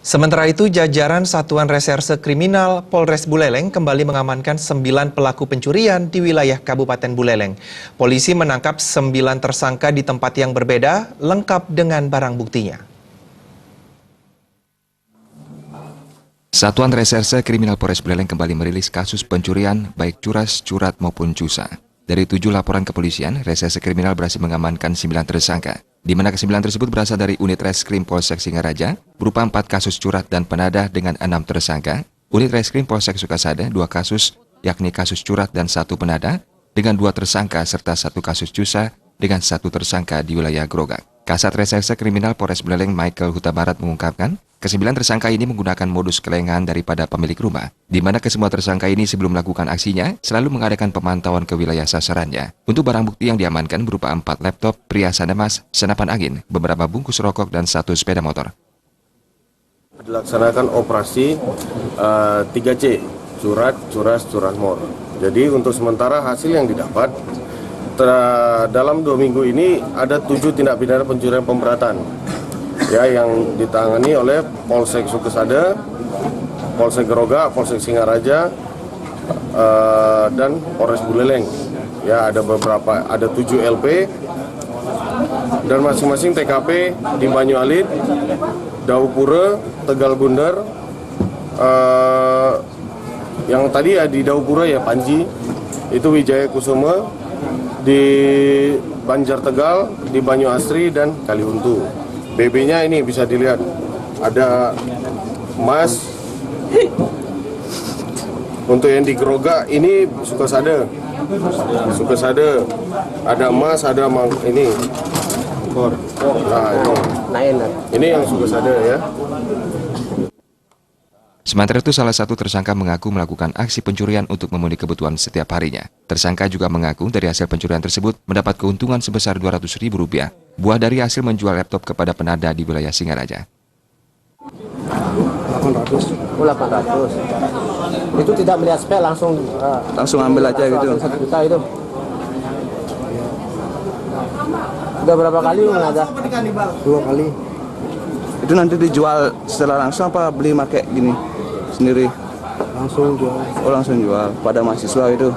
Sementara itu, jajaran Satuan Reserse Kriminal Polres Buleleng kembali mengamankan 9 pelaku pencurian di wilayah Kabupaten Buleleng. Polisi menangkap 9 tersangka di tempat yang berbeda, lengkap dengan barang buktinya. Satuan Reserse Kriminal Polres Buleleng kembali merilis kasus pencurian baik curas, curat maupun cusa. Dari 7 laporan kepolisian, Reserse Kriminal berhasil mengamankan 9 tersangka, di mana ke-9 tersebut berasal dari Unit Reskrim Polsek Singaraja, berupa 4 kasus curat dan penadah dengan 6 tersangka, Unit Reskrim Polsek Sukasada 2 kasus, yakni kasus curat dan 1 penadah, dengan 2 tersangka serta 1 kasus cusa dengan 1 tersangka di wilayah Grogak. Kasat Reserse Kriminal Polres Buleleng Michael Huta Barat mengungkapkan, ke-9 tersangka ini menggunakan modus kelengahan daripada pemilik rumah, di mana kesemua tersangka ini sebelum melakukan aksinya selalu mengadakan pemantauan ke wilayah sasarannya. Untuk barang bukti yang diamankan berupa 4 laptop, perhiasan emas, senapan angin, beberapa bungkus rokok, dan 1 sepeda motor. Dilaksanakan operasi 3C, curat, curas, curanmor. Jadi untuk sementara hasil yang didapat, dalam 2 minggu ini ada 7 tindak pidana pencurian pemberatan ya, yang ditangani oleh Polsek Sukasada, Polsek Grogak, Polsek Singaraja, dan Polres Buleleng. Ya, ada 7 LP dan masing-masing TKP di Banyu Alit, Daupura, Tegal Bundar. Yang tadi ya di Daupura ya Panji, itu Wijaya Kusuma, di Banjar Tegal, di Banyu Asri, dan Kaliuntu. BB-nya ini bisa dilihat, ada emas. Untuk yang di Grogak ini Sukasada, ada emas, ada ini. Nah, ini yang Sukasada ya. Sementara itu, salah satu tersangka mengaku melakukan aksi pencurian untuk memenuhi kebutuhan setiap harinya. Tersangka juga mengaku dari hasil pencurian tersebut mendapat keuntungan sebesar Rp200.000, buah dari hasil menjual laptop kepada penadah di wilayah Singaraja. 800. Itu tidak melihat spek, langsung ambil aja gitu. 1 juta itu. Udah berapa kali menadah? 2 kali. Itu nanti dijual secara langsung apa beli pakai gini sendiri? Langsung jual. Oh, langsung jual pada mahasiswa itu.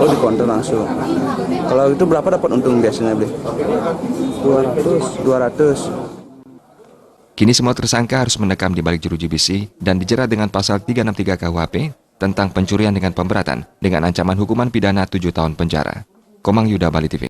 Oh, di konter langsung. Kalau itu berapa dapat untung biasanya beli? 200. Kini semua tersangka harus mendekam di balik jeruji besi dan dijerat dengan pasal 363 KUHP tentang pencurian dengan pemberatan dengan ancaman hukuman pidana 7 tahun penjara. Komang Yuda, Bali TV.